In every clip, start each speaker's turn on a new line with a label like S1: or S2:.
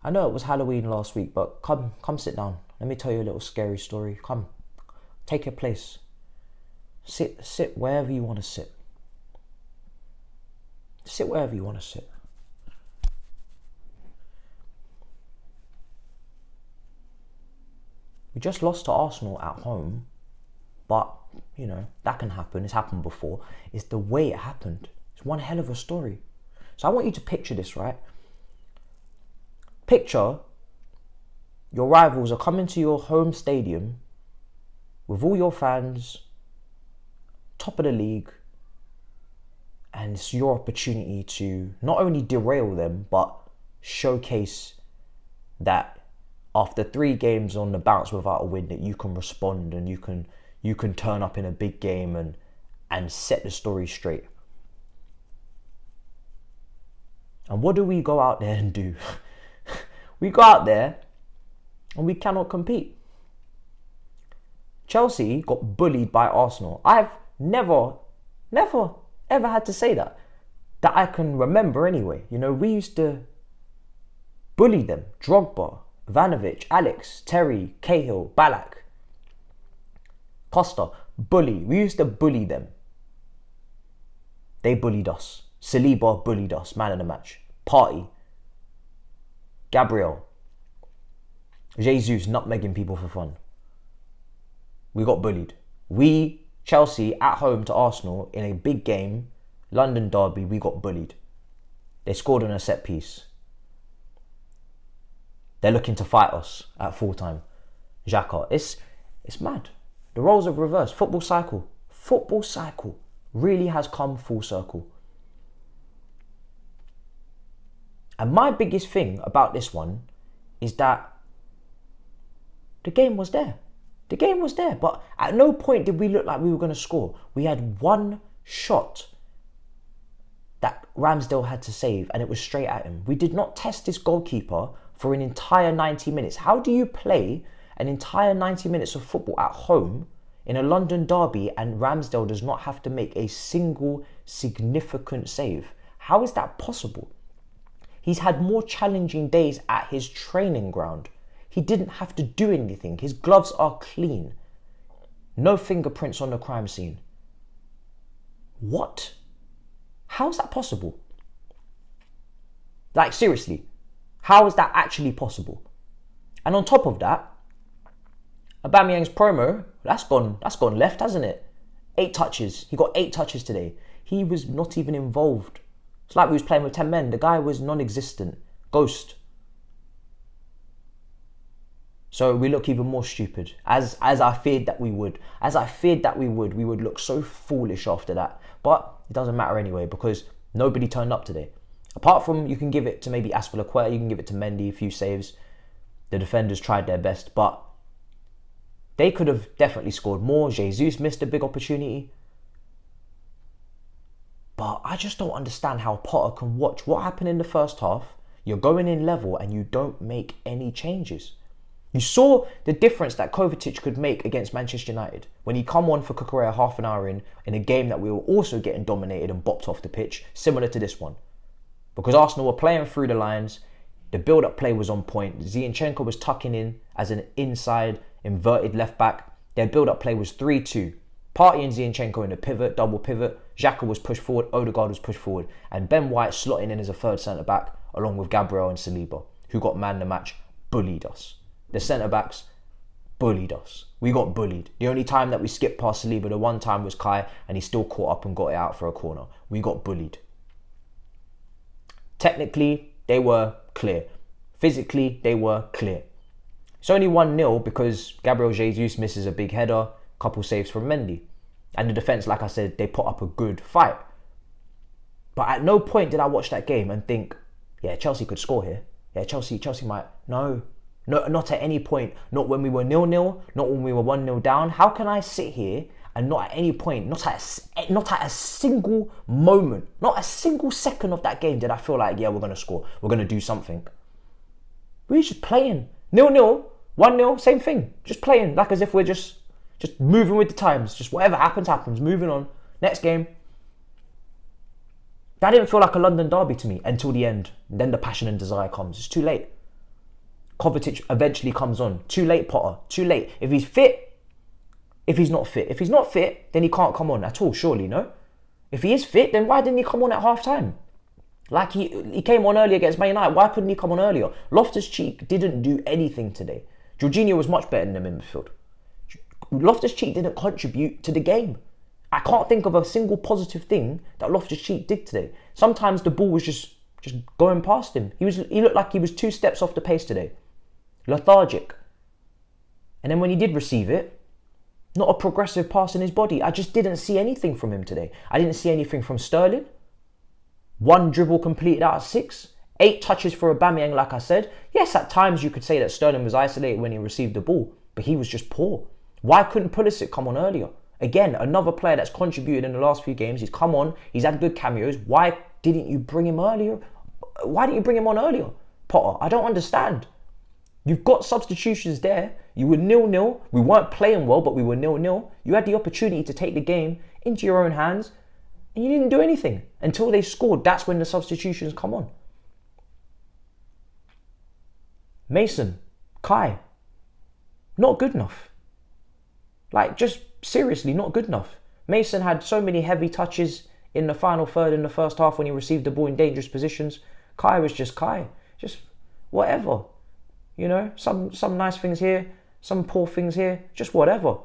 S1: I know it was Halloween last week, but come sit down. Let me tell you a little scary story. Come, take your place. Sit wherever you want to sit. Sit wherever you want to sit. We just lost to Arsenal at home, but, you know, that can happen. It's happened before. It's the way it happened. It's one hell of a story. So I want you to picture this, right? Picture your rivals are coming to your home stadium with all your fans, top of the league, and it's your opportunity to not only derail them, but showcase that after 3 games on the bounce without a win, that you can respond and you can turn up in a big game and set the story straight. And what do we go out there and do? We go out there and we cannot compete. Chelsea got bullied by Arsenal. I've never ever had to say that I can remember anyway. You know, we used to bully them. Drogba, Ivanovic, Alex, Terry, Cahill, Ballack, Costa, bully. We used to bully them. They bullied us. Saliba bullied us, man of the match. Partey, Gabriel, Jesus nutmegging people for fun. We got bullied. We, Chelsea, at home to Arsenal in a big game, London derby, we got bullied. They scored on a set piece. They're looking to fight us at full time. Xhaka, it's mad. The roles have reversed. Football cycle really has come full circle. And my biggest thing about this one is that the game was there. The game was there, but at no point did we look like we were going to score. We had one shot that Ramsdale had to save, and it was straight at him. We did not test this goalkeeper for an entire 90 minutes. How do you play an entire 90 minutes of football at home in a London derby and Ramsdale does not have to make a single significant save? How is that possible? He's had more challenging days at his training ground. He didn't have to do anything. His gloves are clean. No fingerprints on the crime scene. What? How is that possible? Like, seriously, how is that actually possible? And on top of that, Aubameyang's promo, that's gone left, hasn't it? 8 touches. He got 8 touches today. He was not even involved. It's like we was playing with 10 men. The guy was non-existent. Ghost. So we look even more stupid, as I feared that we would. We would look so foolish after that. But it doesn't matter anyway, because nobody turned up today. Apart from, you can give it to maybe Aspilicueta, you can give it to Mendy, a few saves. The defenders tried their best, but they could have definitely scored more. Jesus missed a big opportunity. But I just don't understand how Potter can watch what happened in the first half. You're going in level and you don't make any changes. You saw the difference that Kovacic could make against Manchester United when he come on for Cucurella half an hour in a game that we were also getting dominated and bopped off the pitch, similar to this one. Because Arsenal were playing through the lines, the build-up play was on point, Zinchenko was tucking in as an inside inverted left back, their build-up play was 3-2. Partey and Zinchenko in a pivot, double pivot, Xhaka was pushed forward, Odegaard was pushed forward, and Ben White slotting in as a third centre-back, along with Gabriel and Saliba, who got man the match, bullied us. The centre-backs bullied us. We got bullied. The only time that we skipped past Saliba, the one time was Kai, and he still caught up and got it out for a corner. We got bullied. Technically, they were clear. Physically, they were clear. It's only 1-0 because Gabriel Jesus misses a big header, couple saves from Mendy. And the defence, like I said, they put up a good fight. But at no point did I watch that game and think, yeah, Chelsea could score here. Yeah, Chelsea might. No, not at any point. Not when we were 0-0, not when we were 1-0 down. How can I sit here and not at any point, not at a single moment, not a single second of that game did I feel like, yeah, we're going to score. We're going to do something. We were just playing. 0-0, 1-0, same thing. Just playing like as if we're just moving with the times. Just whatever happens, happens. Moving on. Next game. That didn't feel like a London derby to me until the end. Then the passion and desire comes. It's too late. Kovacic eventually comes on. Too late, Potter. Too late. If he's fit, if he's not fit. If he's not fit, then he can't come on at all, surely, no? If he is fit, then why didn't he come on at half-time? Like he came on early against Man United. Why couldn't he come on earlier? Loftus-Cheek didn't do anything today. Jorginho was much better than him in midfield. Loftus-Cheek didn't contribute to the game. I can't think of a single positive thing that Loftus-Cheek did today. Sometimes the ball was just going past him. He looked like he was 2 steps off the pace today. Lethargic. And then when he did receive it, not a progressive pass in his body. I just didn't see anything from him today. I didn't see anything from Sterling. 1 dribble completed out of 6. 8 touches for Aubameyang, like I said. Yes, at times you could say that Sterling was isolated when he received the ball, but he was just poor. Why couldn't Pulisic come on earlier? Again, another player that's contributed in the last few games. He's come on. He's had good cameos. Why didn't you bring him earlier? Why didn't you bring him on earlier, Potter? I don't understand. You've got substitutions there. You were 0-0. We weren't playing well, but we were 0-0. You had the opportunity to take the game into your own hands, and you didn't do anything until they scored. That's when the substitutions come on. Mason, Kai, not good enough. Like, just seriously, not good enough. Mason had so many heavy touches in the final third in the first half when he received the ball in dangerous positions. Kai was just Kai. Just whatever. You know, some nice things here, some poor things here, just whatever.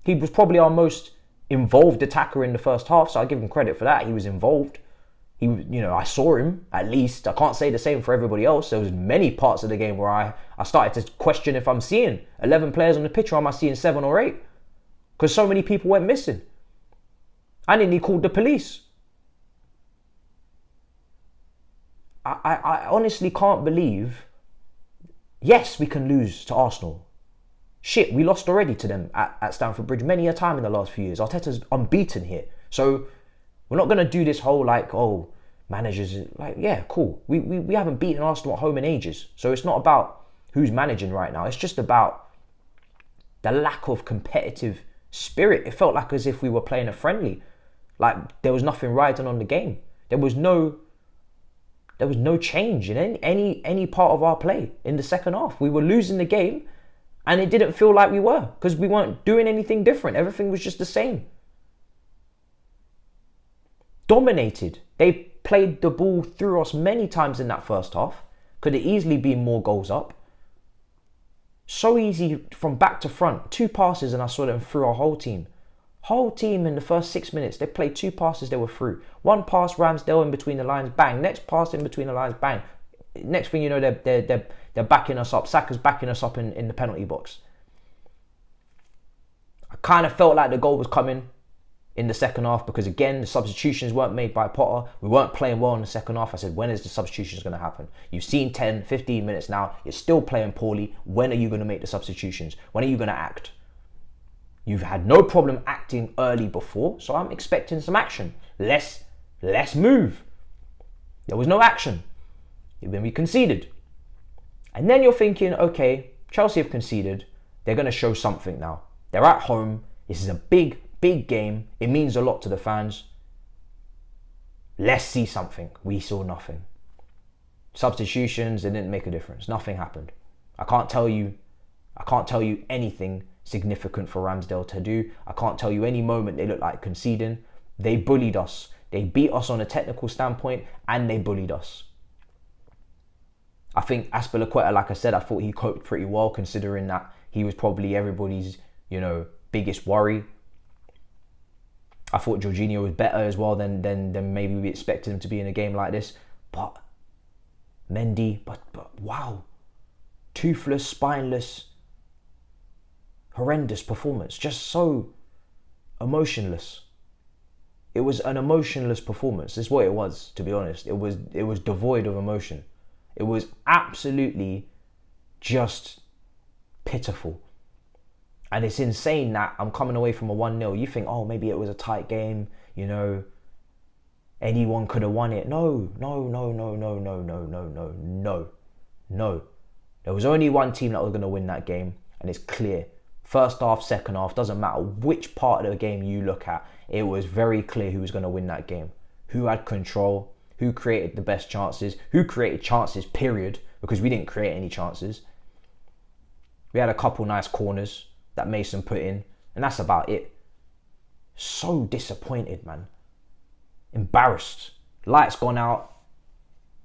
S1: He was probably our most involved attacker in the first half, so I give him credit for that. He was involved. I saw him, at least. I can't say the same for everybody else. There was many parts of the game where I started to question if I'm seeing 11 players on the pitch or am I seeing 7 or 8? Because so many people went missing. And then he called the police. I honestly can't believe, yes, we can lose to Arsenal. Shit, we lost already to them at Stamford Bridge many a time in the last few years. Arteta's unbeaten here. So we're not going to do this whole managers, yeah, cool. We haven't beaten Arsenal at home in ages. So it's not about who's managing right now. It's just about the lack of competitive spirit. It felt like as if we were playing a friendly. Like there was nothing riding on the game. There was no change in any part of our play in the second half. We were losing the game and it didn't feel like we were because we weren't doing anything different. Everything was just the same. Dominated. They played the ball through us many times in that first half. Could have easily been more goals up. So easy from back to front. 2 passes and I saw them through our whole team. Whole team in the first 6 minutes, they played 2 passes, they were through. 1 pass, Ramsdale in between the lines, bang. Next pass in between the lines, bang. Next thing you know, they're backing us up. Saka's backing us up in the penalty box. I kind of felt like the goal was coming in the second half because again, the substitutions weren't made by Potter. We weren't playing well in the second half. I said, when is the substitutions going to happen? You've seen 10, 15 minutes now. You're still playing poorly. When are you going to make the substitutions? When are you going to act? You've had no problem acting early before, so I'm expecting some action. Less move. There was no action. Then we conceded. And then you're thinking, okay, Chelsea have conceded. They're going to show something now. They're at home. This is a big game. It means a lot to the fans. Let's see something. We saw nothing. Substitutions, they didn't make a difference. Nothing happened. I can't tell you anything significant for Ramsdale to do. I can't tell you any moment they looked like conceding. They bullied us. They beat us on a technical standpoint and they bullied us. I think Azpilicueta, like I said, I thought he coped pretty well considering that he was probably everybody's, biggest worry. I thought Jorginho was better as well than maybe we expected him to be in a game like this. But Mendy, but wow. Toothless, spineless, horrendous performance. Just so emotionless. It was an emotionless performance. That's what it was, to be honest. It was devoid of emotion. It was absolutely just pitiful. And it's insane that I'm coming away from a 1-0. You think, oh, maybe it was a tight game, anyone could have won it. No. There was only one team that was going to win that game, and it's clear. First half, second half, doesn't matter which part of the game you look at, it was very clear who was going to win that game. Who had control, who created the best chances, who created chances, period, because we didn't create any chances. We had a couple nice corners that Mason put in, and that's about it. So disappointed, man. Embarrassed. Light's gone out,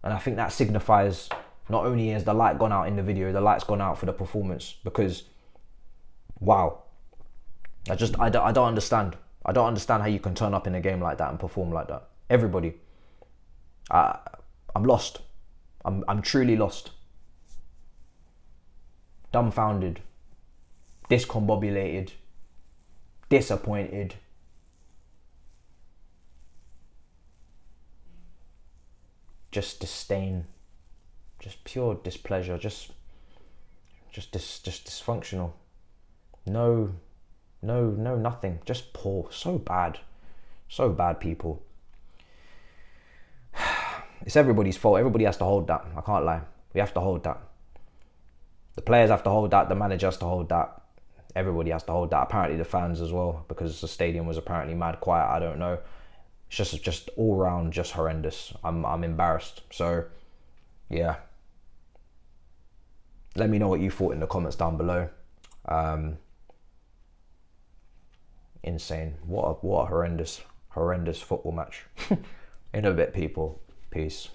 S1: and I think that signifies not only has the light gone out in the video, the light's gone out for the performance, because wow. I don't understand. I don't understand how you can turn up in a game like that and perform like that. Everybody. I'm lost. I'm truly lost. Dumbfounded. Discombobulated. Disappointed. Just disdain. Just pure displeasure. Just dysfunctional. No, nothing. Just poor. So bad. So bad, people. It's everybody's fault. Everybody has to hold that. I can't lie. We have to hold that. The players have to hold that. The manager has to hold that. Everybody has to hold that. Apparently the fans as well, because the stadium was apparently mad quiet. I don't know. It's just all round just horrendous. I'm embarrassed. So, yeah. Let me know what you thought in the comments down below. Insane. What a horrendous football match. In a bit, people. Peace.